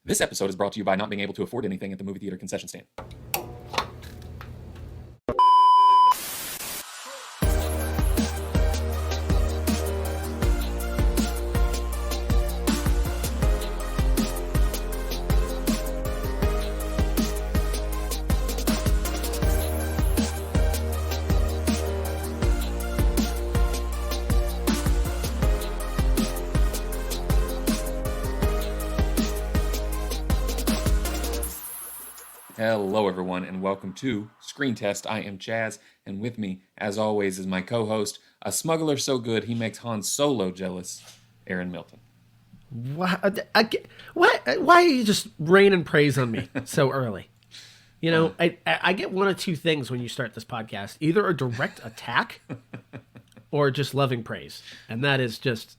This episode is brought to you by not being able to afford anything at the movie theater concession stand. Hello, everyone, and welcome to Screen Test. I am Chaz, and with me, as always, is my co-host, a smuggler so good he makes Han Solo jealous, Aaron Milton. What? Why are you just raining praise on me so early? You know, I get one of two things when you start this podcast: either a direct attack, or just loving praise, and that is just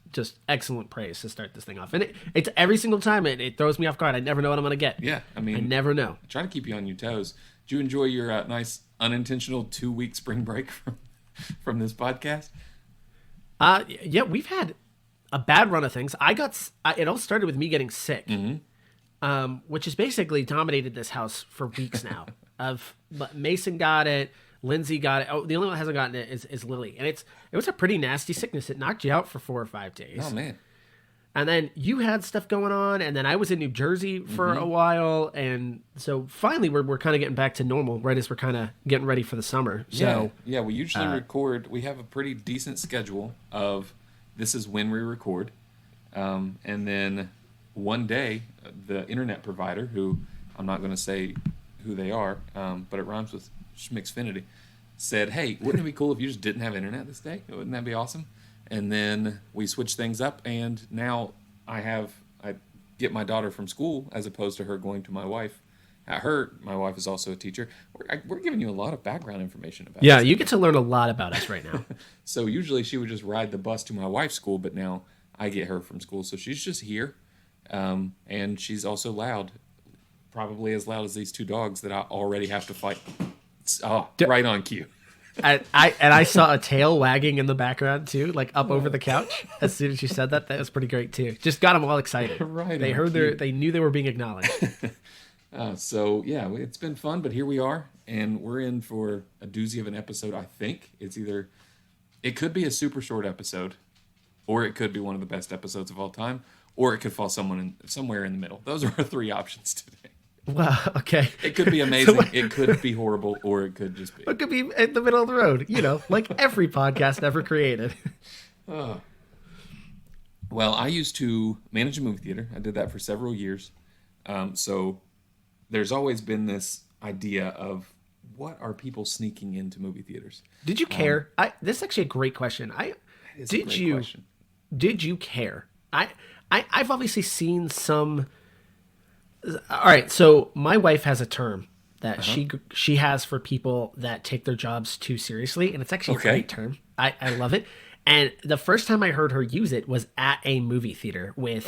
excellent praise to start this thing off. And it's every single time it throws me off guard. I never know what I'm going to get. Yeah, I mean, I never know. I try to keep you on your toes. Did you enjoy your nice unintentional 2-week spring break from this podcast? Yeah, we've had a bad run of things. It all started with me getting sick, which has basically dominated this house for weeks now. Mason got it. Lindsay got it. Oh, the only one that hasn't gotten it is Lily. And it was a pretty nasty sickness. It knocked you out for 4 or 5 days. Oh, man. And then you had stuff going on, and then I was in New Jersey for a while. And so finally we're kind of getting back to normal right as we're kind of getting ready for the summer. So yeah, we usually record. We have a pretty decent schedule of this is when we record. And then one day, the internet provider, who I'm not going to say who they are, but it rhymes with Schmixfinity, said, hey, wouldn't it be cool if you just didn't have internet this day? Wouldn't that be awesome? And then we switched things up, and now I get my daughter from school as opposed to her going to my wife. My wife is also a teacher. We're giving you a lot of background information about yeah, us. you get to learn a lot about us right now. So usually she would just ride the bus to my wife's school, but now I get her from school. So she's just here, and she's also loud, probably as loud as these 2 dogs that I already have to fight. Right on cue. I saw a tail wagging in the background too, like up over the couch. As soon as you said that was pretty great too. Just got them all excited. Right. They knew they were being acknowledged. So yeah, it's been fun, but here we are, and we're in for a doozy of an episode. I think it could be a super short episode, or it could be one of the best episodes of all time, or it could fall somewhere in the middle. Those are our 3 options today. Wow, okay. It could be amazing, it could be horrible, or it could just be. It could be in the middle of the road, like every podcast ever created. Well, I used to manage a movie theater. I did that for several years. So there's always been this idea of what are people sneaking into movie theaters? Did you care? This is actually a great question. Did you care? I've obviously seen some. All right, so my wife has a term that she has for people that take their jobs too seriously, and it's actually a great term. I love it. And the first time I heard her use it was at a movie theater with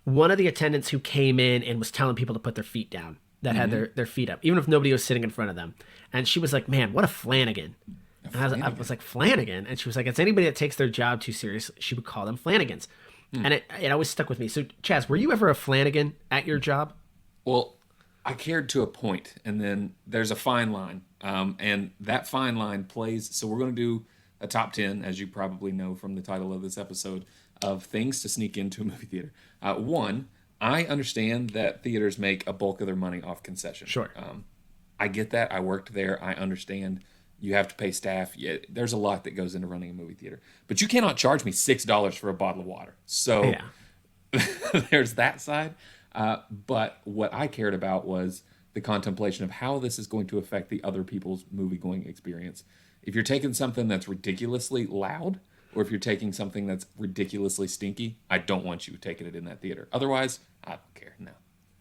one of the attendants who came in and was telling people to put their feet down, that had their feet up, even if nobody was sitting in front of them. And she was like, man, what a Flanagan. And I was like, Flanagan? And she was like, it's anybody that takes their job too seriously. She would call them Flanagans. And it always stuck with me. So, Chaz, were you ever a Flanagan at your job? Well, I cared to a point, and then there's a fine line, and that fine line plays. So we're going to do a top 10, as you probably know from the title of this episode, of things to sneak into a movie theater. One, I understand that theaters make a bulk of their money off concession. Sure. I get that. I worked there. I understand you have to pay staff. Yeah, there's a lot that goes into running a movie theater. But you cannot charge me $6 for a bottle of water. So there's that side. But what I cared about was the contemplation of how this is going to affect the other people's movie-going experience. If you're taking something that's ridiculously loud, or if you're taking something that's ridiculously stinky, I don't want you taking it in that theater. Otherwise, I don't care. No.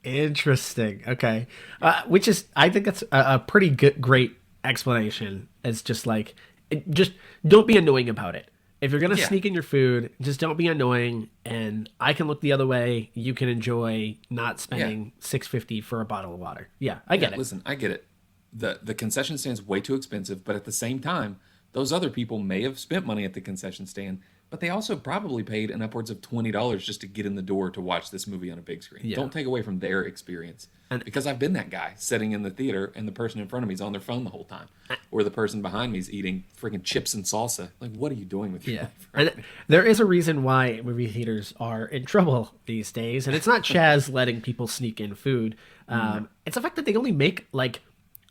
Interesting. Okay. I think that's a pretty great explanation. It's just like, just don't be annoying about it. If you're going to sneak in your food, just don't be annoying, and I can look the other way. You can enjoy not spending $6.50 for a bottle of water. Yeah, I get it. Listen, I get it. The concession stand's way too expensive, but at the same time, those other people may have spent money at the concession stand, But they also probably paid an upwards of $20 just to get in the door to watch this movie on a big screen. Yeah. Don't take away from their experience. And Because I've been that guy sitting in the theater and the person in front of me is on their phone the whole time. Or the person behind me is eating freaking chips and salsa. Like, what are you doing with your yeah, life? and there is a reason why movie theaters are in trouble these days, and it's not Chaz letting people sneak in food. It's the fact that they only make like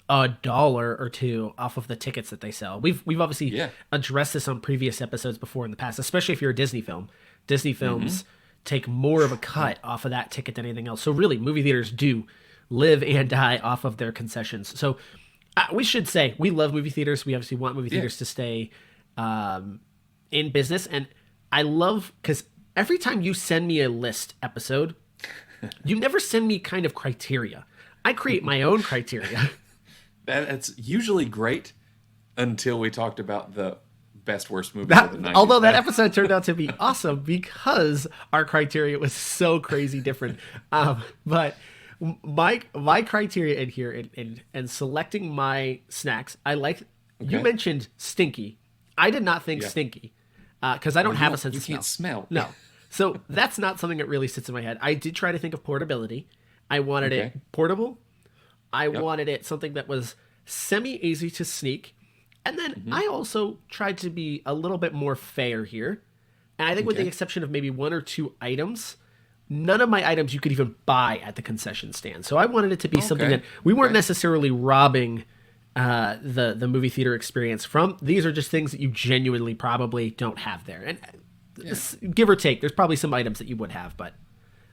$1 or $2 off of the tickets that they sell. We've obviously Yeah. addressed this on previous episodes before in the past, especially if you're a Disney film. Disney films take more of a cut off of that ticket than anything else. So really, movie theaters do live and die off of their concessions. So we should say we love movie theaters. We obviously want movie theaters to stay in business, and I love because every time you send me a list episode, you never send me kind of criteria. I create my own criteria. That's usually great until we talked about the best worst movie of the 90s. Although that episode turned out to be awesome because our criteria was so crazy different. But my criteria in here and selecting my snacks, I like. You mentioned stinky. I did not think stinky because I don't have a sense of smell. You can't smell. No. So that's not something that really sits in my head. I did try to think of portability. I wanted it portable. I wanted it something that was semi-easy to sneak. And then I also tried to be a little bit more fair here. And I think with the exception of maybe 1 or 2 items, none of my items you could even buy at the concession stand. So I wanted it to be something that we weren't necessarily robbing the movie theater experience from. These are just things that you genuinely probably don't have there. And give or take, there's probably some items that you would have, but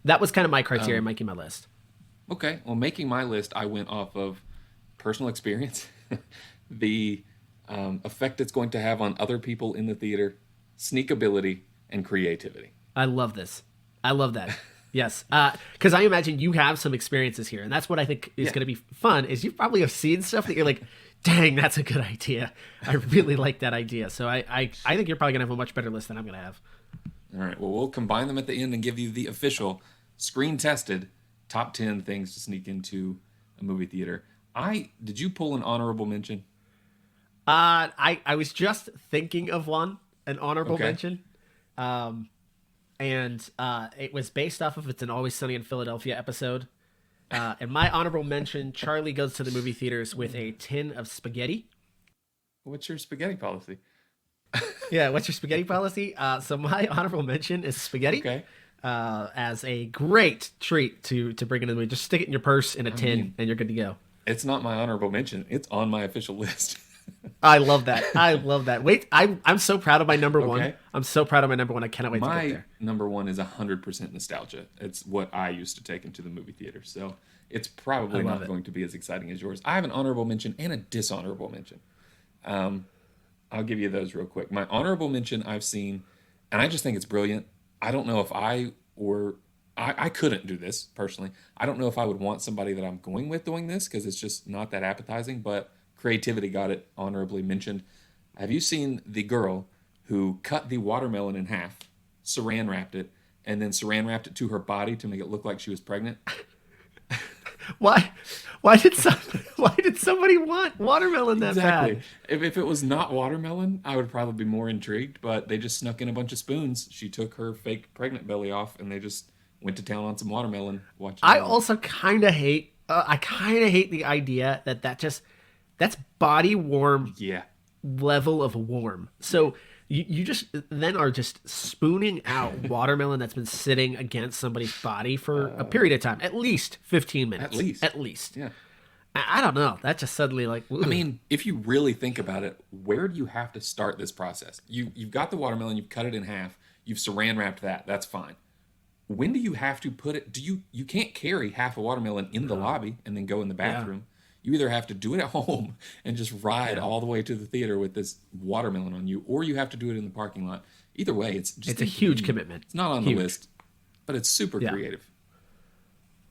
that was kind of my criteria making my list. Okay. Well, making my list, I went off of personal experience, the effect it's going to have on other people in the theater, sneakability, and creativity. I love this. I love that. Yes. Because I imagine you have some experiences here, and that's what I think is going to be fun, is you probably have seen stuff that you're like, dang, that's a good idea. I really like that idea. So I think you're probably going to have a much better list than I'm going to have. All right. Well, we'll combine them at the end and give you the official, screen-tested top 10 things to sneak into a movie theater. Did you pull an honorable mention? I was just thinking of an honorable mention. And it was based off of It's an Always Sunny in Philadelphia episode. And my honorable mention, Charlie goes to the movie theaters with a tin of spaghetti. What's your spaghetti policy? Yeah, what's your spaghetti policy? So my honorable mention is spaghetti. Okay. As a great treat to bring into the movie. Just stick it in your purse in a tin and you're good to go. It's not my honorable mention. It's on my official list. I love that. I love that. Wait, I'm so proud of my number one. I'm so proud of my number one. I cannot wait to get there. My number one is 100% nostalgia. It's what I used to take into the movie theater. So it's probably not going to be as exciting as yours. I have an honorable mention and a dishonorable mention. I'll give you those real quick. My honorable mention I've seen, and I just think it's brilliant. I don't know if I couldn't do this personally. I don't know if I would want somebody that I'm going with doing this because it's just not that appetizing, but creativity got it honorably mentioned. Have you seen the girl who cut the watermelon in half, saran wrapped it, and then saran wrapped it to her body to make it look like she was pregnant? Why did somebody want watermelon that bad? If it was not watermelon, I would probably be more intrigued, but they just snuck in a bunch of spoons. She took her fake pregnant belly off and they just went to town on some watermelon. I also kind of hate the idea that's body warm level of warm. So you just then are just spooning out watermelon that's been sitting against somebody's body for a period of time, at least 15 minutes. At least. Yeah. I don't know. That just suddenly like. Ugh. I mean, if you really think about it, where do you have to start this process? You've got the watermelon, you've cut it in half, you've saran wrapped that. That's fine. When do you have to put it? You can't carry half a watermelon in the lobby and then go in the bathroom. You either have to do it at home and just ride all the way to the theater with this watermelon on you, or you have to do it in the parking lot. Either way, it's a huge commitment. It's not on the list, but it's super creative.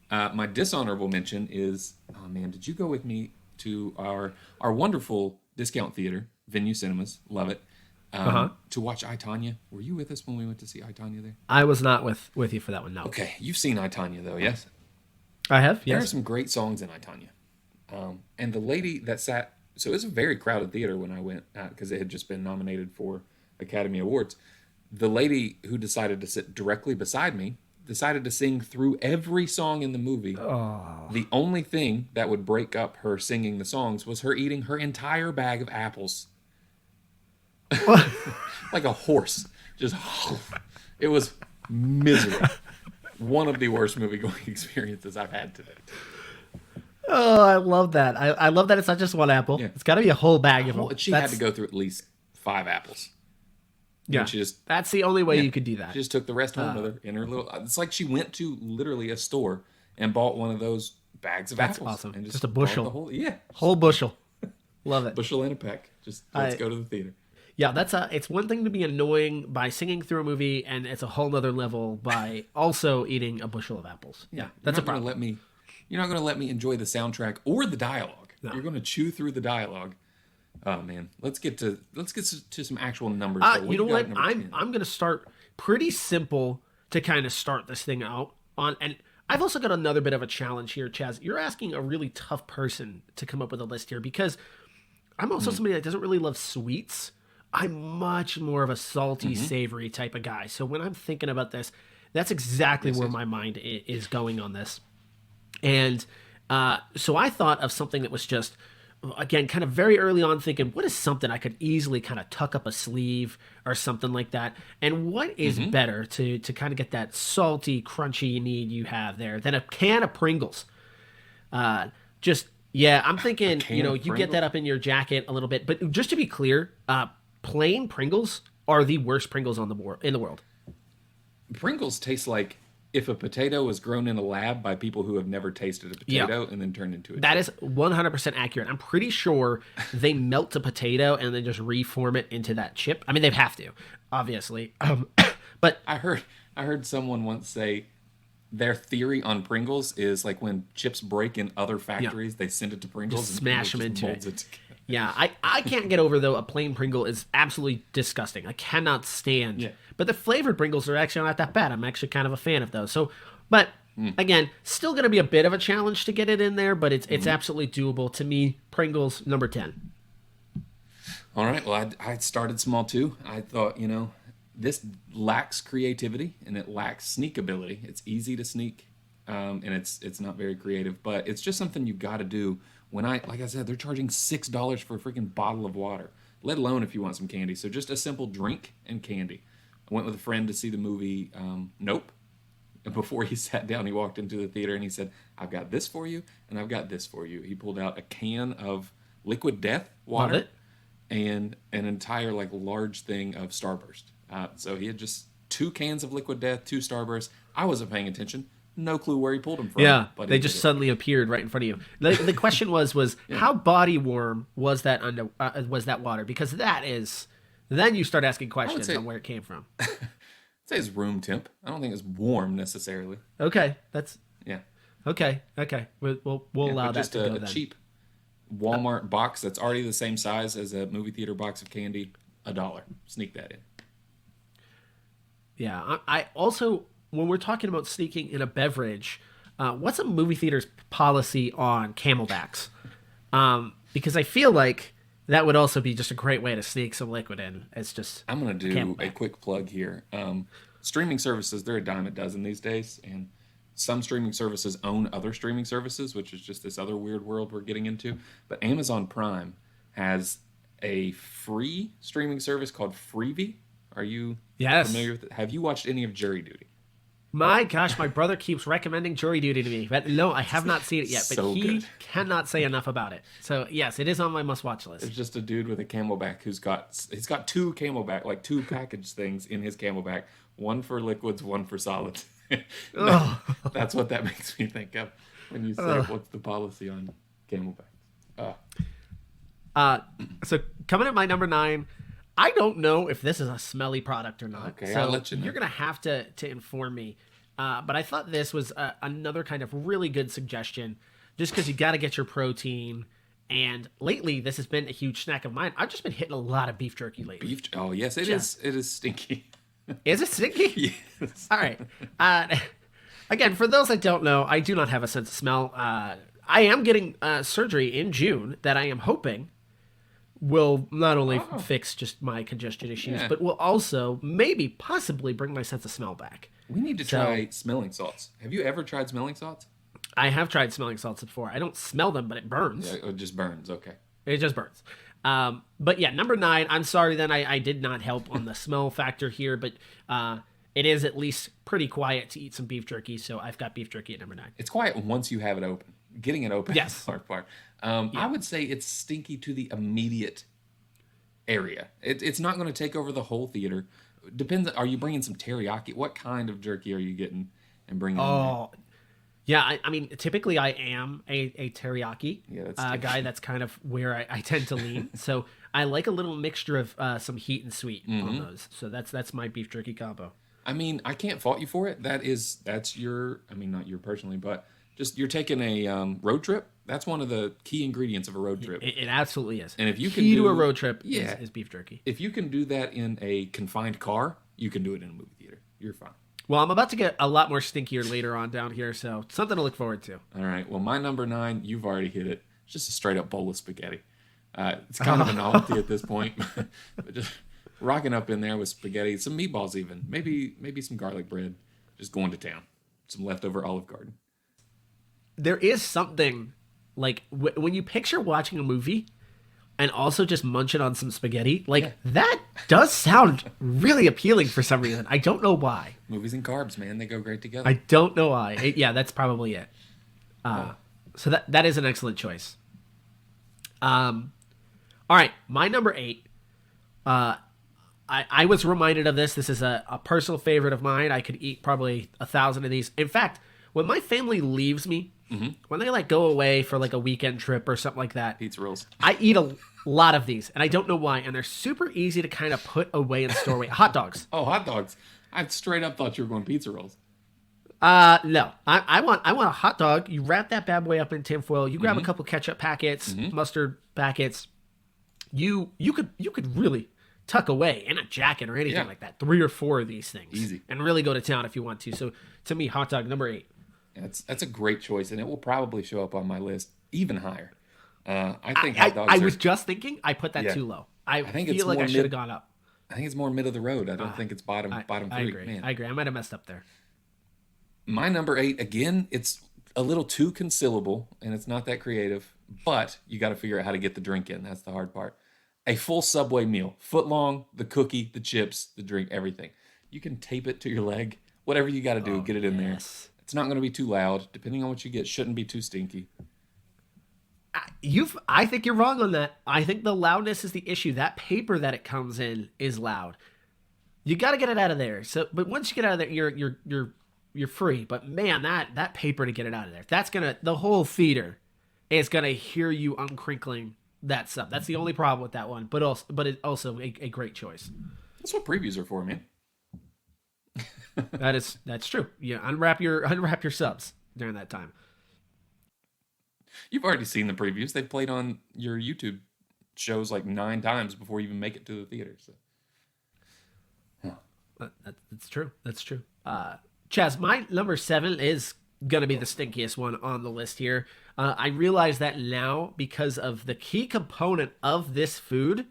My dishonorable mention is, oh man, did you go with me to our wonderful discount theater, Venue Cinemas? Love it. To watch I, Tonya. Were you with us when we went to see I, Tonya there? I was not with you for that one, no. Okay, you've seen I, Tonya though, yes? I have, yes. There are some great songs in I, Tonya. And the lady that sat, so it was a very crowded theater when I went, because it had just been nominated for Academy Awards. the lady who decided to sit directly beside me decided to sing through every song in the movie. Oh. The only thing that would break up her singing the songs was her eating her entire bag of apples. Like a horse. Just, it was miserable. One of the worst movie-going experiences I've had today. Oh, I love that. I love that it's not just one apple. Yeah. It's got to be a whole bag of them. She had to go through at least 5 apples. Yeah, she just, that's the only way you could do that. She just took the rest home with her in her little. It's like she went to literally a store and bought one of those bags of apples. That's awesome. And Just a bushel. The whole bushel. Love it. Bushel and a peck. Just let's go to the theater. Yeah, it's one thing to be annoying by singing through a movie, and it's a whole other level by also eating a bushel of apples. Yeah, that's a problem. You're not going to let me enjoy the soundtrack or the dialogue. No. You're going to chew through the dialogue. Oh man, let's get to some actual numbers. You know what? I'm going to start pretty simple to kind of start this thing out on, and I've also got another bit of a challenge here, Chaz. You're asking a really tough person to come up with a list here because I'm also somebody that doesn't really love sweets. I'm much more of a salty, savory type of guy. So when I'm thinking about this, that's exactly where my mind is going on this. And so I thought of something that was just, again, kind of very early on thinking, what is something I could easily kind of tuck up a sleeve or something like that? And what is better to kind of get that salty, crunchy need you have there than a can of Pringles? I'm thinking, you get that up in your jacket a little bit. But just to be clear, plain Pringles are the worst Pringles in the world. Pringles taste like if a potato was grown in a lab by people who have never tasted a potato and then turned into a That is 100% accurate. I'm pretty sure they melt a potato and then just reform it into that chip. I mean, they have to, obviously. But I heard someone once say their theory on Pringles is like when chips break in other factories, they send it to Pringles just and smash them Pringles into it. Yeah, I can't get over, though, a plain Pringle is absolutely disgusting. I cannot stand. Yeah. But the flavored Pringles are actually not that bad. I'm actually kind of a fan of those. So, but again, still going to be a bit of a challenge to get it in there, but it's absolutely doable. To me, Pringles, number 10. All right. Well, I started small, too. I thought, this lacks creativity and it lacks sneak ability. It's easy to sneak, and it's not very creative, but it's just something you got to do. Like I said, they're charging $6 for a freaking bottle of water, let alone if you want some candy. So just a simple drink and candy. I went with a friend to see the movie Nope. And before he sat down, he walked into the theater and he said, I've got this for you and I've got this for you. He pulled out a can of Liquid Death water and an entire large thing of Starburst. So he had just 2 cans of Liquid Death, 2 Starburst. I wasn't paying attention. No clue where he pulled them from. Yeah, but they just suddenly appeared right in front of you. The question was how body warm was that was that water? Because then you start asking questions on where it came from. I'd say it's room temp. I don't think it's warm necessarily. Okay, yeah. Okay. We'll allow that to go then. Just a cheap Walmart box that's already the same size as a movie theater box of candy. $1. Sneak that in. Yeah, I also, when we're talking about sneaking in a beverage, what's a movie theater's policy on Camelbacks? Because I feel like that would also be just a great way to sneak some liquid in. It's just I'm going to do a quick plug here. Streaming services, they're a dime a dozen these days, and some streaming services own other streaming services, which is just this other weird world we're getting into. But Amazon Prime has a free streaming service called Freevee. Are you familiar with it? Have you watched any of Jury Duty? My gosh, my brother keeps recommending Jury Duty to me. But no, I have not seen it yet. But So he good. cannot say enough about it. So yes, it is on my must-watch list. It's just a dude with a Camelback he's got 2 Camelback, 2 package things in his Camelback. One for liquids, one for solids. That's what that makes me think of when you say what's the policy on Camelbacks. So coming at my number 9, I don't know if this is a smelly product or not. Okay, so I'll let you know. You're going to have to inform me. But I thought this was another kind of really good suggestion just because you got to get your protein. And lately, this has been a huge snack of mine. I've just been hitting a lot of beef jerky lately. Oh, yes, it is. It is stinky. Is it stinky? Yes. All right. Again, for those that don't know, I do not have a sense of smell. I am getting surgery in June that I am hoping will not only fix just my congestion issues, Yeah. but will also maybe possibly bring my sense of smell back. We need to try smelling salts. Have you ever tried smelling salts? I have tried smelling salts before. I don't smell them, but it burns. Yeah, it just burns. Okay. It just burns. But yeah, number 9. I'm sorry then I did not help on the smell factor here, but it is at least pretty quiet to eat some beef jerky, so I've got beef jerky at number 9. It's quiet once you have it open. Getting it open Yes. is the hard part. I would say it's stinky to the immediate area. It's not going to take over the whole theater. Depends. Are you bringing some teriyaki? What kind of jerky are you getting and bringing in there? Oh, yeah. I mean, typically I am a teriyaki that's guy. That's kind of where I tend to lean. So I like a little mixture of some heat and sweet on those. So that's my beef jerky combo. I mean, I can't fault you for it. That's your. I mean, not your personally, but just you're taking a road trip. That's one of the key ingredients of a road trip. It absolutely is. And if you key can to a road trip is beef jerky. If you can do that in a confined car, you can do it in a movie theater. You're fine. Well, I'm about to get a lot more stinkier later on down here, so something to look forward to. All right. Well, my number 9, you've already hit it. It's just a straight up bowl of spaghetti. It's kind of a novelty at this point, but just rocking up in there with spaghetti, some meatballs even, maybe some garlic bread, just going to town. Some leftover Olive Garden. There is something like when you picture watching a movie and also just munching on some spaghetti, that does sound really appealing for some reason. I don't know why. Movies and carbs, man, they go great together. I don't know why. Yeah, that's probably it. So that is an excellent choice. All right, my number 8. I was reminded of this. This is a personal favorite of mine. I could eat probably 1,000 of these. In fact, when my family leaves me, when they go away for a weekend trip or something like that, pizza rolls. I eat a lot of these, and I don't know why. And they're super easy to kind of put away and store away. Hot dogs. Oh, hot dogs! I straight up thought you were going pizza rolls. No. I want a hot dog. You wrap that bad boy up in tinfoil. You grab a couple ketchup packets, mustard packets. You could really tuck away in a jacket or anything like that. 3 or 4 of these things. Easy. And really go to town if you want to. So to me, hot dog number 8. That's a great choice, and it will probably show up on my list even higher. I think hot dogs. I was just thinking I put that too low. I think feel like I should have gone up. I think it's more mid of the road. I don't think it's bottom 3. I agree. Man. I agree. I might have messed up there. My number 8, again, it's a little too concealable, and it's not that creative, but you got to figure out how to get the drink in. That's the hard part. A full Subway meal, foot long, the cookie, the chips, the drink, everything. You can tape it to your leg. Whatever you got to do, get it in there. It's not going to be too loud. Depending on what you get, shouldn't be too stinky. I think you're wrong on that. I think the loudness is the issue. That paper that it comes in is loud. You got to get it out of there. So, but once you get out of there, you're free. But man, that paper to get it out of there, the whole theater is gonna hear you uncrinkling that stuff. That's the only problem with that one. But it's also a great choice. That's what previews are for, man. That's true. Yeah, unwrap your subs during that time. You've already seen the previews. They've played on your YouTube shows 9 times before you even make it to the theater. So. That's true. That's true. Chaz, my number 7 is going to be the stinkiest one on the list here. I realize that now because of the key component of this food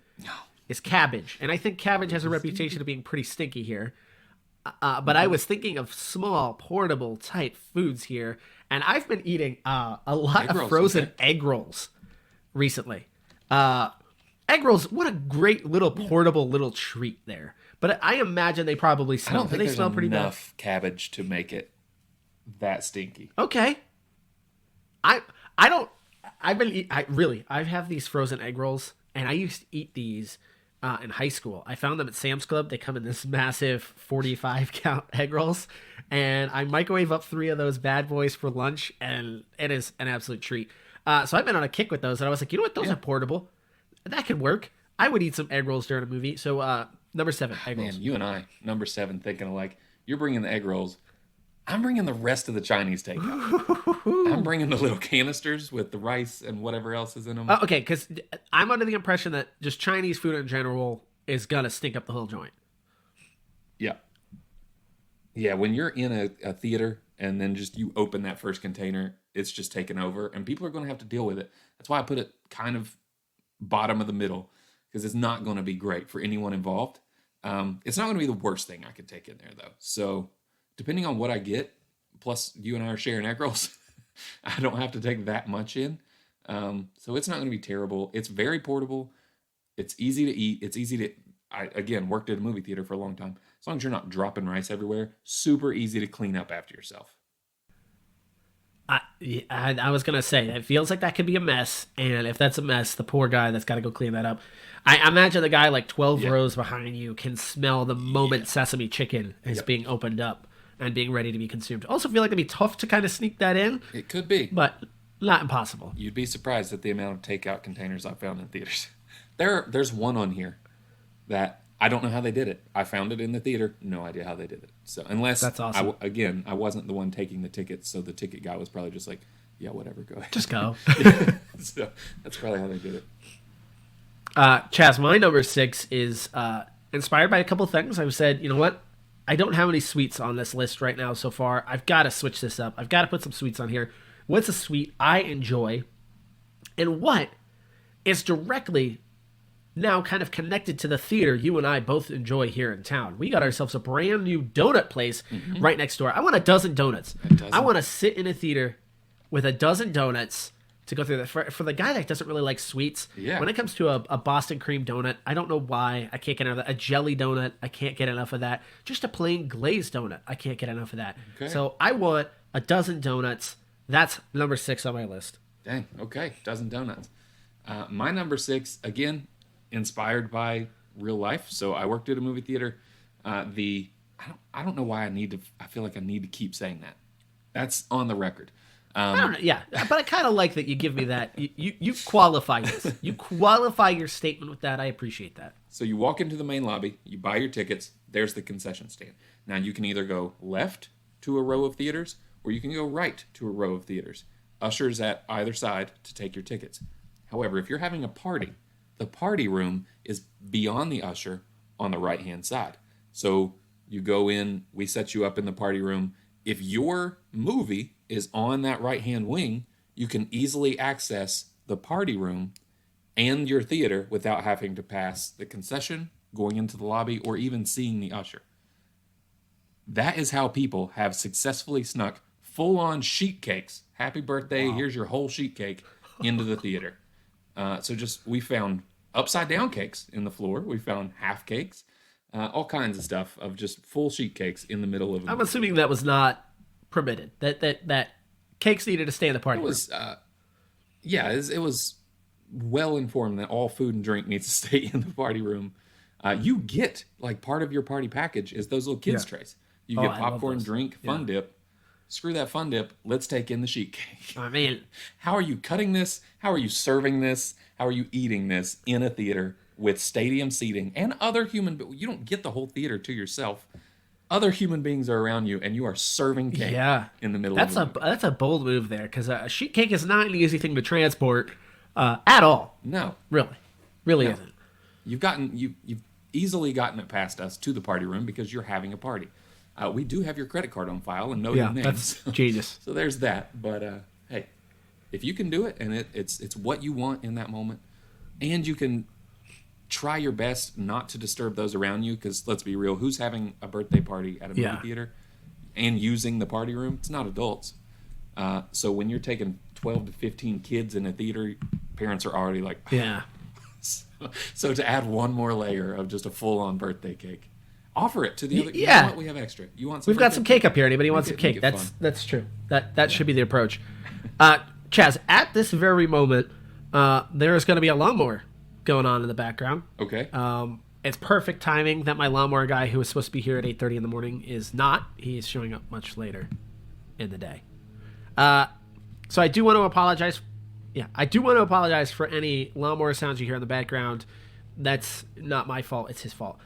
is cabbage. And I think cabbage has a reputation of being pretty stinky here. But I was thinking of small, portable, tight foods here. And I've been eating a lot of frozen egg rolls recently. Egg rolls, what a great little portable little treat there. But I imagine they probably smell. I don't think they there's smell pretty bad. enough cabbage to make it that stinky. Okay. I have these frozen egg rolls, and I used to eat these in high school. I found them at Sam's Club. They come in this massive 45 count egg rolls, and I microwave up 3 of those bad boys for lunch, and it is an absolute treat. So I've been on a kick with those, and I was like, you know what? Those are portable. That could work. I would eat some egg rolls during a movie. So number 7, egg rolls. Man, you and I, number 7, thinking you're bringing the egg rolls. I'm bringing the rest of the Chinese takeout. I'm bringing the little canisters with the rice and whatever else is in them. Okay, because I'm under the impression that just Chinese food in general is going to stink up the whole joint. Yeah. Yeah, when you're in a theater and then just you open that first container, it's just taken over, and people are going to have to deal with it. That's why I put it kind of bottom of the middle. because it's not going to be great for anyone involved. It's not going to be the worst thing I could take in there, though. So depending on what I get, plus you and I are sharing egg rolls, I don't have to take that much in. So it's not going to be terrible. It's very portable. It's easy to eat. It's easy to, I, again, worked at a movie theater for a long time. As long as you're not dropping rice everywhere, super easy to clean up after yourself. I was gonna say it feels like that could be a mess, and if that's a mess, the poor guy that's got to go clean that up. I imagine the guy like 12 rows behind you can smell the moment sesame chicken is being opened up and being ready to be consumed. Also, feel like it'd be tough to kind of sneak that in. It could be, but not impossible. You'd be surprised at the amount of takeout containers I found in theaters. There's one on here that I don't know how they did it. I found it in the theater. No idea how they did it. So unless that's awesome. I wasn't the one taking the tickets, so the ticket guy was probably just like, yeah, whatever, go ahead. Just go. So that's probably how they did it. Chaz, my number 6 is inspired by a couple of things. I said, you know what? I don't have any sweets on this list right now so far. I've got to switch this up. I've got to put some sweets on here. What's a sweet I enjoy? And what is directly now kind of connected to the theater you and I both enjoy here in town? We got ourselves a brand new donut place right next door. I want a dozen donuts. I want to sit in a theater with a dozen donuts to go through that. For the guy that doesn't really like sweets, when it comes to a Boston cream donut, I don't know why I can't get enough of that. A jelly donut, I can't get enough of that. Just a plain glazed donut, I can't get enough of that. Okay. So I want a dozen donuts. That's number 6 on my list. Dang, okay, dozen donuts. My number 6, again, inspired by real life. So I worked at a movie theater. I don't know why I feel like I need to keep saying that. That's on the record. I don't know, yeah, but I kind of like that you give me that. You qualify this. You qualify your statement with that. I appreciate that. So you walk into the main lobby, you buy your tickets, there's the concession stand. Now you can either go left to a row of theaters or you can go right to a row of theaters. Ushers at either side to take your tickets. However, if you're having a party, the party room is beyond the usher on the right-hand side. So you go in, we set you up in the party room. If your movie is on that right-hand wing, you can easily access the party room and your theater without having to pass the concession, going into the lobby, or even seeing the usher. That is how people have successfully snuck full-on sheet cakes. Happy birthday, here's your whole sheet cake into the theater. We found upside down cakes in the floor. We found half cakes, all kinds of stuff of just full sheet cakes in the middle of. I'm assuming that was not permitted. That cakes needed to stay in the party room. It was well informed that all food and drink needs to stay in the party room. You get like part of your party package is those little kids trays. You get popcorn, drink, fun dip. Screw that fun dip. Let's take in the sheet cake. I mean, how are you cutting this? How are you serving this? How are you eating this in a theater with stadium seating and other human? You don't get the whole theater to yourself. Other human beings are around you, and you are serving cake in the middle. That's a bold move there, because a sheet cake is not an easy thing to transport at all. No, really isn't. You've easily gotten it past us to the party room because you're having a party. We do have your credit card on file and know your name. That's genius. So there's that. But hey, if you can do it and it's what you want in that moment, and you can try your best not to disturb those around you, because let's be real, who's having a birthday party at a movie theater and using the party room? It's not adults. So when you're taking 12 to 15 kids in a theater, parents are already like, So to add one more layer of just a full-on birthday cake. Offer it to the other. Yeah, you know what? We have extra. You want some? We've got some cake up here. Anybody wants some cake? That's true. That should be the approach. Chaz, at this very moment, there is going to be a lawnmower going on in the background. Okay. It's perfect timing that my lawnmower guy, who was supposed to be here at 8:30 in the morning, is not. He is showing up much later in the day. So I do want to apologize. Yeah, I do want to apologize for any lawnmower sounds you hear in the background. That's not my fault. It's his fault.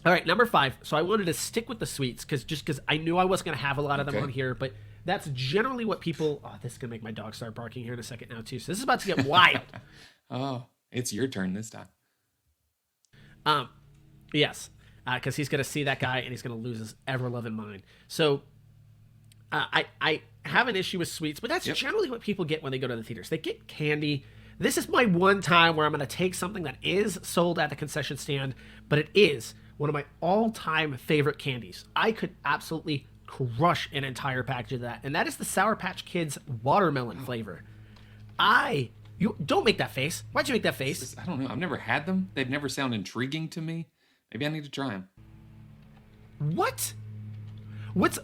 All right, number 5. So I wanted to stick with the sweets because I knew I wasn't going to have a lot of them on here, but that's generally what people. Oh, this is going to make my dog start barking here in a second now too. So this is about to get wild. Oh, it's your turn this time. Yes, because he's going to see that guy and he's going to lose his ever-loving mind. So I have an issue with sweets, but that's generally what people get when they go to the theaters. They get candy. this is my one time where I'm going to take something that is sold at the concession stand, but it is one of my all-time favorite candies. I could absolutely crush an entire package of that, and that is the Sour Patch Kids watermelon flavor. You don't make that face. Why'd you make that face? I don't know. I've never had them. They've never sounded intriguing to me. Maybe I need to try them. What? What's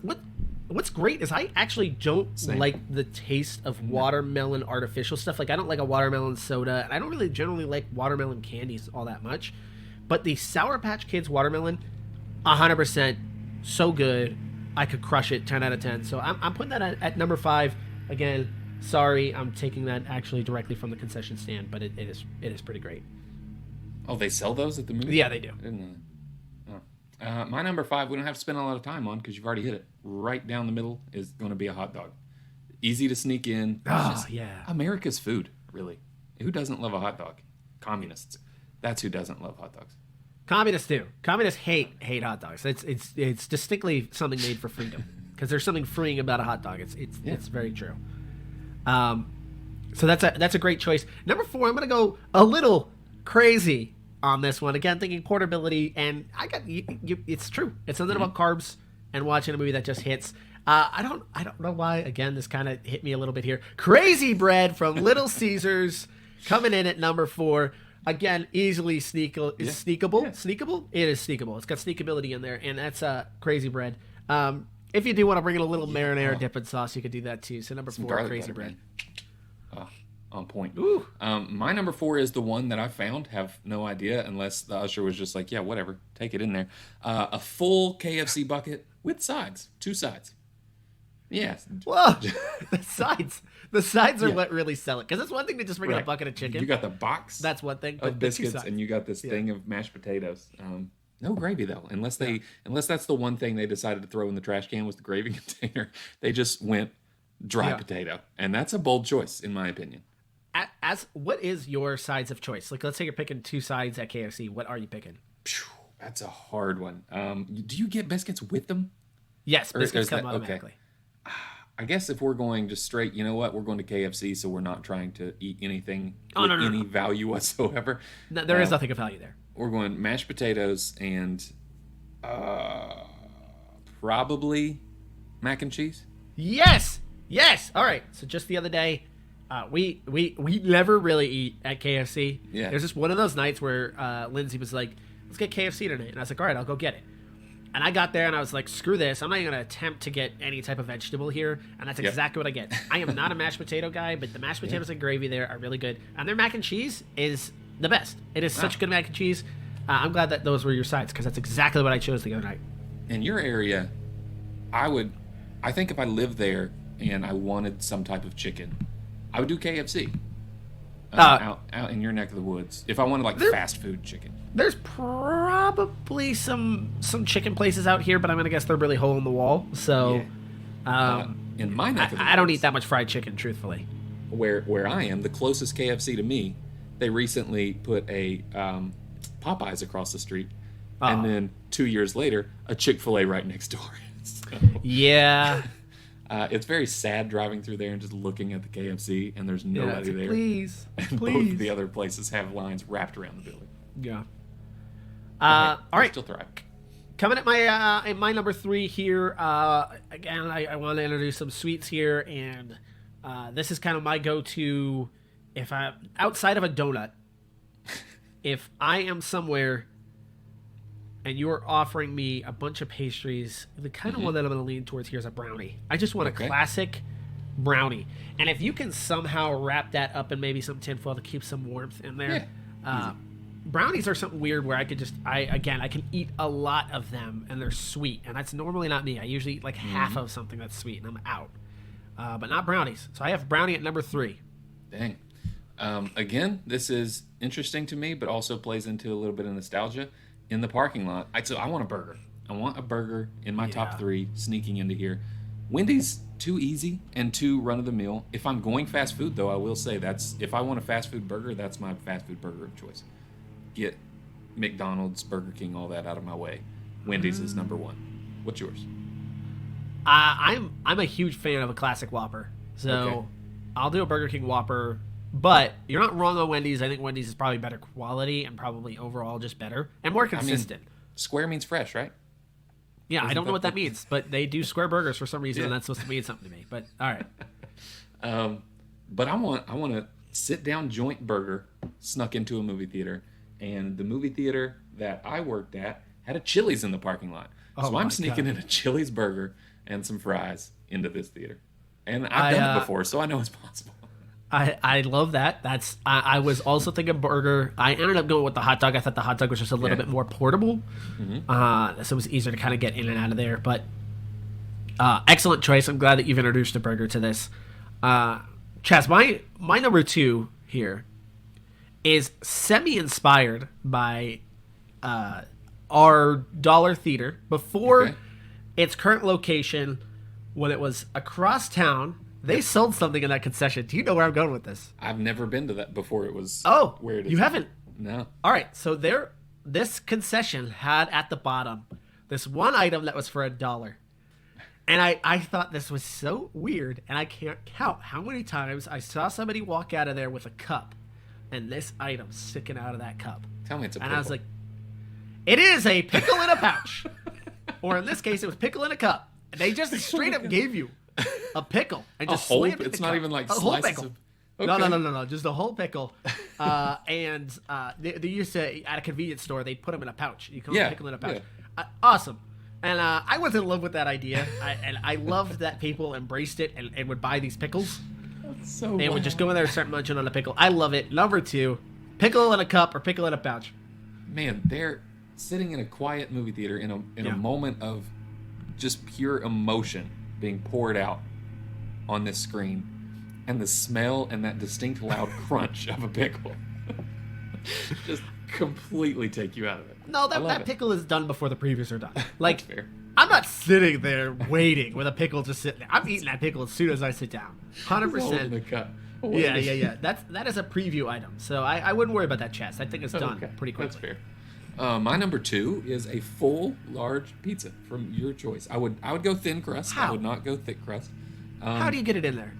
great is I actually don't like the taste of watermelon artificial stuff. Like, I don't like a watermelon soda, and I don't really generally like watermelon candies all that much. But the Sour Patch Kids watermelon, 100% so good. I could crush it 10 out of 10. So I'm putting that at number 5. Again, sorry, I'm taking that actually directly from the concession stand, but it is pretty great. Oh, they sell those at the movie? Yeah, they do. I didn't know that. My number 5, we don't have to spend a lot of time on because you've already hit it. Right down the middle is going to be a hot dog. Easy to sneak in. Oh, yeah. America's food, really. Who doesn't love a hot dog? Communists. That's who doesn't love hot dogs. Communists do. Communists hate hot dogs. It's distinctly something made for freedom because there's something freeing about a hot dog. It's very true. So that's a great choice. Number 4, I'm gonna go a little crazy on this one. Again, thinking portability, and it's true. It's something about carbs and watching a movie that just hits. I don't know why. Again, this kind of hit me a little bit here. Crazy bread from Little Caesars coming in at number 4. Again, easily sneakable. Yeah. Sneakable? It is sneakable. It's got sneakability in there, and that's crazy bread. If you do want to bring in a little marinara dipping sauce, you could do that too. So number 4, crazy bread. On point. Ooh. My number 4 is the one that I found. Have no idea unless the usher was just like, yeah, whatever, take it in there. A full KFC bucket with sides, 2 sides. Yes. Whoa, the sides are what really sell it. Because it's one thing to just bring in a bucket of chicken. You got the box. That's one thing. Of biscuits, and you got this thing of mashed potatoes. No gravy though, unless that's the one thing they decided to throw in the trash can was the gravy container. They just went dry potato, and that's a bold choice in my opinion. As what is your sides of choice? Like, let's say you're picking 2 sides at KFC. What are you picking? That's a hard one. Do you get biscuits with them? Yes, biscuits come automatically. Okay. I guess if we're going just straight, you know what? We're going to KFC, so we're not trying to eat anything with any value whatsoever. No, there is nothing of value there. We're going mashed potatoes and probably mac and cheese. Yes. All right. So just the other day, we never really eat at KFC. Yeah. There's just one of those nights where Lindsay was like, "Let's get KFC tonight," and I was like, "All right, I'll go get it." And I got there and I was like, screw this. I'm not even going to attempt to get any type of vegetable here. And that's exactly what I get. I am not a mashed potato guy, but the mashed potatoes and gravy there are really good. And their mac and cheese is the best. It is such good mac and cheese. I'm glad that those were your sides because that's exactly what I chose the other night. In your area, I think if I lived there and I wanted some type of chicken, I would do KFC. Out in your neck of the woods. If I wanted fast food chicken. There's probably some chicken places out here, but I'm gonna guess they're really hole in the wall. So, in my neck of the woods, I don't eat that much fried chicken, truthfully. Where I am, the closest KFC to me, they recently put a Popeyes across the street, and then 2 years later, a Chick-fil-A right next door. So, yeah. It's very sad driving through there and just looking at the KFC, and there's nobody there. Please. Both of the other places have lines wrapped around the building. Yeah. All right. Still thrive. Coming at my number 3 here. Again, I want to introduce some sweets here, and this is kind of my go-to. If I'm outside of a donut, if I am somewhere and you're offering me a bunch of pastries, the kind of one that I'm going to lean towards here is a brownie. I just want a classic brownie. And if you can somehow wrap that up in maybe some tinfoil to keep some warmth in there. Brownies are something weird where I can eat a lot of them and they're sweet. And that's normally not me. I usually eat half of something that's sweet and I'm out. But not brownies. So I have brownie at number 3. Dang. Again, this is interesting to me, but also plays into a little bit of nostalgia. In the parking lot, I want a burger. I want a burger in my top 3, sneaking into here. Wendy's too easy and too run-of-the-mill. If I'm going fast food, though, I will say if I want a fast food burger, that's my fast food burger of choice. Get McDonald's, Burger King, all that out of my way. Wendy's is number 1. What's yours? I'm a huge fan of a classic Whopper. So I'll do a Burger King Whopper But you're not wrong on Wendy's. I think Wendy's is probably better quality and probably overall just better and more consistent. Square means fresh, right? Yeah, I don't know what that means, but they do square burgers for some reason, Yeah. and that's supposed to mean something to me. But all right. But I want a sit down joint burger snuck into a movie theater, and the movie theater that I worked at had a Chili's in the parking lot. Oh So my I'm sneaking God. in a Chili's burger and some fries into this theater. And I've done it before, so I know it's possible. I love that. I was also thinking burger. I ended up going with the hot dog. I thought the hot dog was just a little Yeah. bit more portable, so it was easier to kind of get in and out of there. But excellent choice. I'm glad that you've introduced a burger to this. Chaz, my number 2 here is semi-inspired by our Dollar Theater before Okay. its current location. When it was across town, they sold something in that concession. Do you know where I'm going with this? I've never been to that before. It was where it is. You haven't? No. All right, so this concession had at the bottom this one item that was for $1. And I thought this was so weird, and I can't count how many times I saw somebody walk out of there with a cup and this item sticking out of that cup. Tell me it's a And pickle. I was like, it is a pickle in a pouch. Or in this case, it was pickle in a cup. They just straight up gave you a pickle and A just whole- slammed it in it's the not cup. even like a whole slices pickle. of- No, Okay. no, just a whole pickle. They used to, at a convenience store, they'd put them in a pouch. You can Yeah, pickle in a pouch. yeah. Awesome. And I was in love with that idea. I loved that people embraced it and would buy these pickles. So They would just go in there and start munching on a pickle. I love it. Number 2, pickle in a cup or pickle in a pouch. Man, they're sitting in a quiet movie theater in Yeah. a moment of just pure emotion being poured out on this screen, and the smell and that distinct loud crunch of a pickle just completely take you out of it. No, I love that it. pickle is done before the previews are done. Like, That's fair. I'm not sitting there waiting with a pickle just sitting there. I'm eating that pickle as soon as I sit down. Holding the 100%. cup. Yeah. That is a preview item, so I wouldn't worry about that, Chaz. I think it's done Okay, pretty quickly. That's fair. My number 2 is a full large pizza from your choice. I would go thin crust. I How? would not go thick crust. How do you get it in there?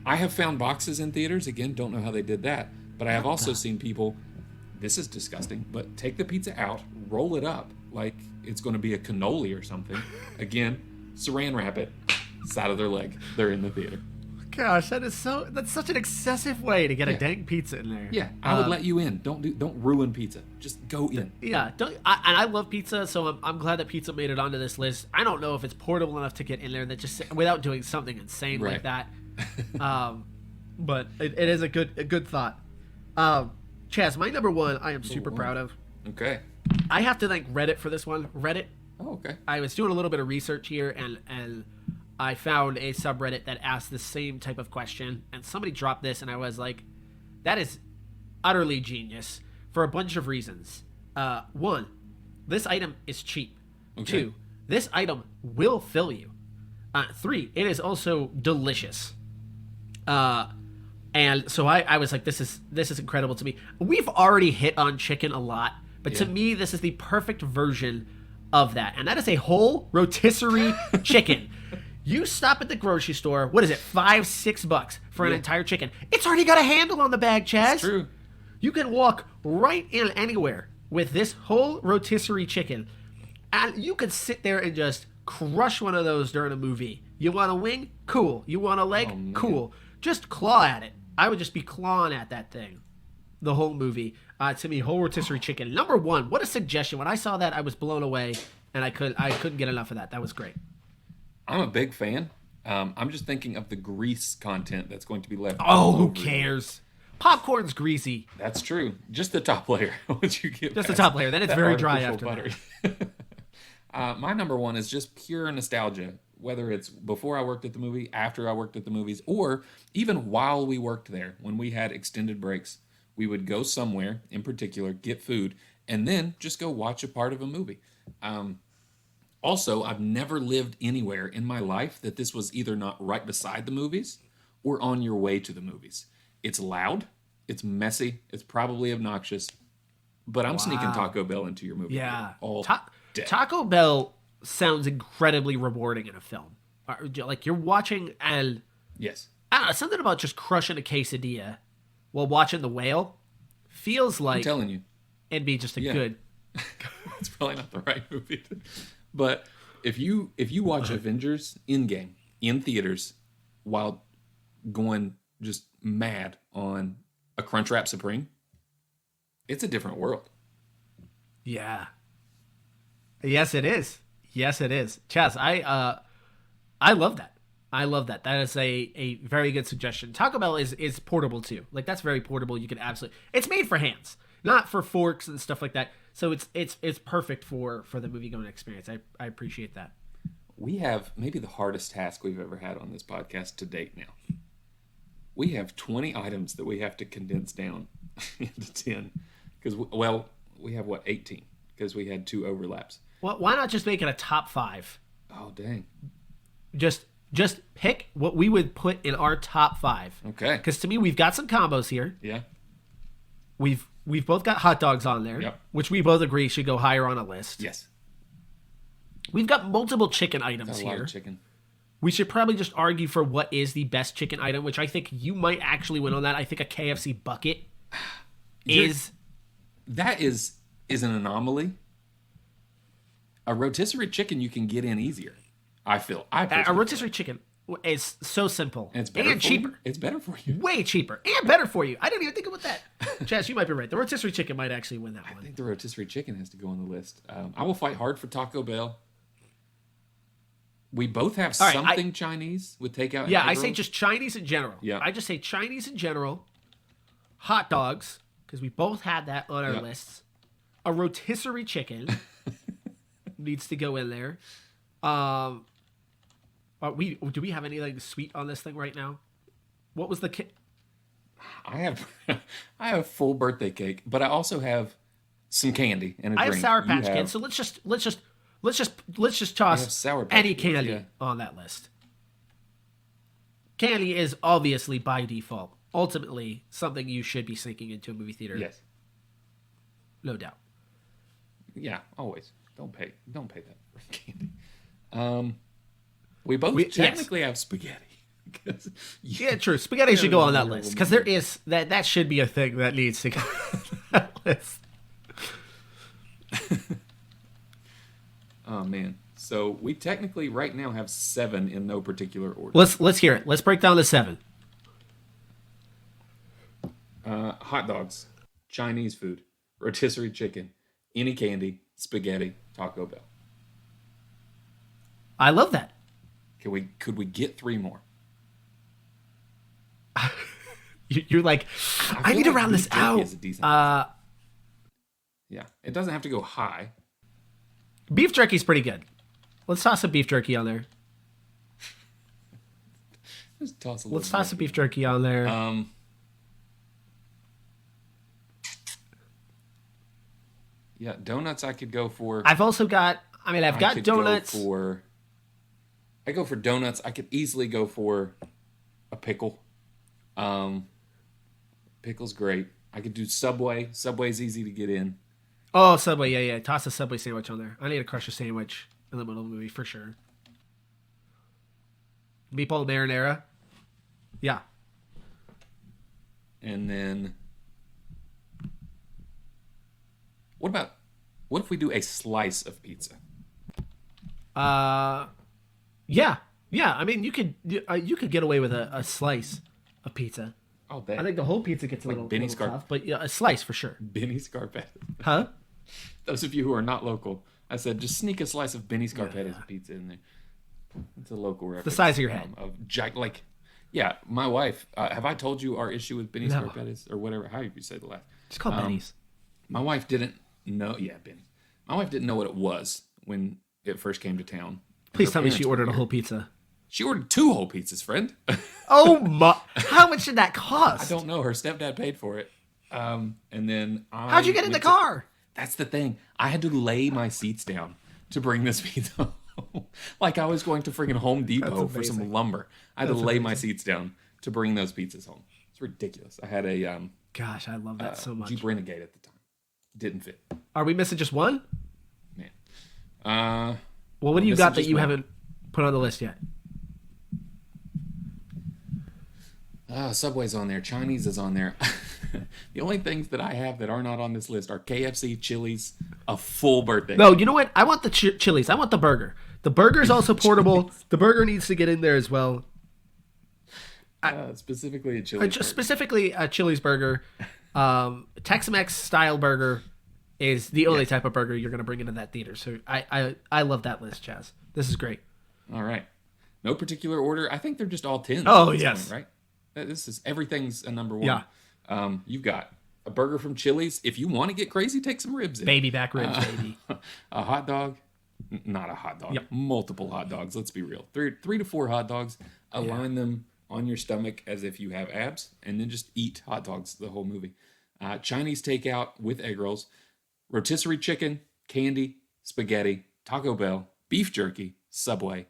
I have found boxes in theaters. Again, don't know how they did that. But I have also seen people, this is disgusting, but take the pizza out, roll it up like it's going to be a cannoli or something. Again, saran wrap it, side of their leg. They're in the theater. Gosh, that's such an excessive way to get a Yeah. dang pizza in there. Yeah, I would let you in. Don't ruin pizza. Just go in. Yeah, and I love pizza, so I'm glad that pizza made it onto this list. I don't know if it's portable enough to get in there that just without doing something insane like Right. that. But it is a good thought. Chaz, my number 1, I am super proud of. Okay. I have to thank Reddit for this one. Reddit. Oh, okay. I was doing a little bit of research here, and I found a subreddit that asked the same type of question, and somebody dropped this, and I was like, that is utterly genius for a bunch of reasons. 1, this item is cheap. Okay. 2, this item will fill you. 3, it is also delicious. And so I was like, this is incredible to me. We've already hit on chicken a lot, but to Yeah. me, this is the perfect version of that. And that is a whole rotisserie chicken. You stop at the grocery store, what is it, $5-6 for an Yeah. entire chicken. It's already got a handle on the bag, Chaz. It's true. You can walk right in anywhere with this whole rotisserie chicken. And you could sit there and just crush one of those during a movie. You want a wing? Cool. You want a leg? Oh, man. Cool. Just claw at it. I would just be clawing at that thing the whole movie. To me, whole rotisserie chicken. Number 1, what a suggestion. When I saw that, I was blown away, and I couldn't get enough of that. That was great. I'm a big fan. I'm just thinking of the grease content that's going to be left. Oh, all who over it. cares? Popcorn's greasy. That's true. Just the top layer. Once you get Just the past top layer. Then it's that very dry artificial after butter. My number 1 is just pure nostalgia. Whether it's before I worked at the movie, after I worked at the movies, or even while we worked there, when we had extended breaks, we would go somewhere in particular, get food, and then just go watch a part of a movie. Also, I've never lived anywhere in my life that this was either not right beside the movies or on your way to the movies. It's loud, it's messy, it's probably obnoxious, but I'm sneaking Taco Bell into your movie Yeah. theater all day. Taco Bell sounds incredibly rewarding in a film. Like you're watching, and Yes. I don't know, something about just crushing a quesadilla while watching The Whale feels I'm like telling you, it'd be just a Yeah. good. it's probably not the right movie. But if you watch Avengers Endgame in theaters while going just mad on a Crunchwrap Supreme, it's a different world. Yeah. Yes, it is. Yes, it is. Chaz, I love that. I love that. That is a very good suggestion. Taco Bell is portable too. Like that's very portable. You can absolutely. It's made for hands, not for forks and stuff like that. So it's perfect for the movie going experience. I appreciate that. We have maybe the hardest task we've ever had on this podcast to date now. We have 20 items that we have to condense down into 10. Because, we have, 18? Because we had 2 overlaps. Well, why not just make it a top 5? Oh, dang. Just pick what we would put in our top 5. Okay. Because to me, we've got some combos here. Yeah. We've both got hot dogs on there, Yep. which we both agree should go higher on a list. Yes. We've got multiple chicken items Got a lot here. of chicken. We should probably just argue for what is the best chicken item, which I think you might actually win on that. I think a KFC bucket is... That is an anomaly. A rotisserie chicken you can get in easier, I feel. A rotisserie chicken is so simple. And it's better and for cheaper. You. It's better for you. Way cheaper and better for you. I didn't even think about that. Chaz, you might be right. The rotisserie chicken might actually win that I one. think the rotisserie chicken has to go on the list. I will fight hard for Taco Bell. We both have All right, something Chinese with takeout. And Yeah, egg I say rolls. just Chinese in general. Yeah. I just say Chinese in general. Hot dogs, because we both had that on our Yeah. lists. A rotisserie chicken needs to go in there. Do we have anything sweet on this thing right now? What was the I have full birthday cake, but I also have some candy and a I drink. have Sour You Patch have- Kids, so let's just I have toss Sour Patch any Kids, candy yeah. on that list. Candy is obviously by default, ultimately something you should be sinking into a movie theater. Yes. No doubt. Yeah, always. Don't pay that for candy. We both Yes. technically have spaghetti. 'Cause Yeah, true. Spaghetti should go on that Yeah, list because there is that should be a thing that needs to go on that list. Oh man. So we technically right now have 7 in no particular order. Let's hear it. Let's break down the 7. Hot dogs, Chinese food, rotisserie chicken, any candy, spaghetti, Taco Bell. I love that. Could we get 3 more? You're like, I feel need to like round this beef jerky out. is a decent- Uh, Yeah, it doesn't have to go high. beef jerky's pretty good. Let's toss some beef jerky on there. Just toss a little. Let's toss some beef jerky on there. Yeah, donuts I could go for. I've also got. I mean, I've I got could donuts. I go for donuts. I could easily go for a pickle. Pickle's great. I could do Subway. Subway's easy to get in. Oh, Subway. Yeah. Toss a Subway sandwich on there. I need a crusher sandwich in the middle of the movie for sure. Meatball marinara. Yeah. And then what if we do a slice of pizza? Yeah. I mean, you could get away with a slice of pizza. Oh, that I think the whole pizza gets a Like little, Benny little Scar- tough, but yeah, a slice for sure. Benny Scarpetta. Huh? Those of you who are not local, I said just sneak a slice of Benny Scarpetta's pizza in there. It's a local reference. The size of your head. Yeah, my wife. Have I told you our issue with Benny No. Scarpetta's or whatever? How you say the last? Just call Benny's. My wife didn't know. Yeah, Benny. My wife didn't know what it was when it first came to town. Please Her tell me she parents were ordered a here. whole pizza. She ordered 2 whole pizzas, friend. Oh my! How much did that I cost? don't know. Her stepdad paid for it. And then How'd you get in the car? That's the thing. I had to lay my seats down to bring this pizza home. Like I was going to freaking Home Depot for some amazing. lumber. I had to lay my seats down to bring those pizzas home. It's ridiculous. I had a Gosh, I love that so much. Jeep Renegade at the time. Didn't fit. Are we missing just one? Man. Well, what do you missing got that just you one. haven't put on the list yet? Subway's on there. Chinese is on there. The only things that I have that are not on this list are KFC, Chili's, a full birthday. No, you know what? I want the Chili's. I want the burger. The burger is also portable. The burger needs to get in there as well. Specifically a Chili's. Specifically a Chili's burger. Tex-Mex style burger is the only type of burger you're going to bring into that theater. So I love that list, Chaz. This is great. All right. No particular order. I think they're just all 10s. Oh, yes. Point, right? This is everything's a number one. Yeah. You've got a burger from Chili's. If you want to get crazy, take some ribs in. Baby back ribs, baby. A hot dog. Not a hot dog. Yep. Multiple hot dogs. Let's be real. Three to four hot dogs. Align them on your stomach as if you have abs, and then just eat hot dogs the whole movie. Chinese takeout with egg rolls, rotisserie chicken, candy, spaghetti, Taco Bell, beef jerky, Subway,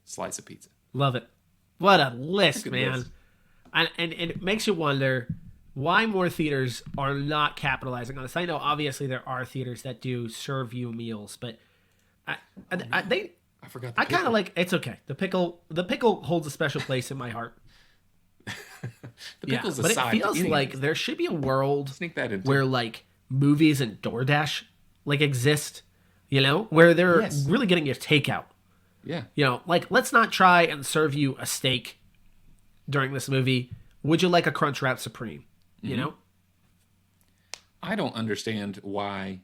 slice of pizza. Love it. What a list, man. List. And it makes you wonder why more theaters are not capitalizing on this. I know obviously there are theaters that do serve you meals, but I forgot. I kind of like. It's okay. The pickle holds a special place in my heart. The pickle's but aside. It feels like there should be a world Sneak that in where like movies and DoorDash like exist, you know, where they're really getting your takeout. Yeah. You know, like let's not try and serve you a steak during this movie. Would you like a Crunchwrap Supreme? You know? I don't understand why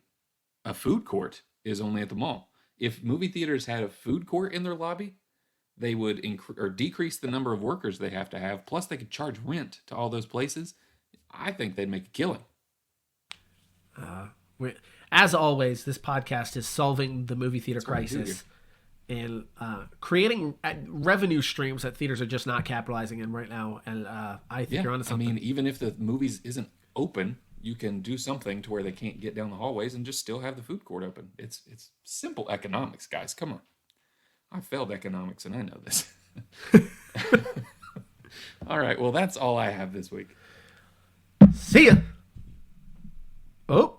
a food court is only at the mall. If movie theaters had a food court in their lobby, they would decrease the number of workers they have to have. Plus, they could charge rent to all those places. I think they'd make a killing. As always, this podcast is solving the movie theater crisis and creating revenue streams that theaters are just not capitalizing in right now. And I think you're onto something. I mean, even if the movies isn't open, you can do something to where they can't get down the hallways and just still have the food court open. It's simple economics, guys. Come on. I failed economics and I know this. All right. Well, that's all I have this week. See ya. Oh.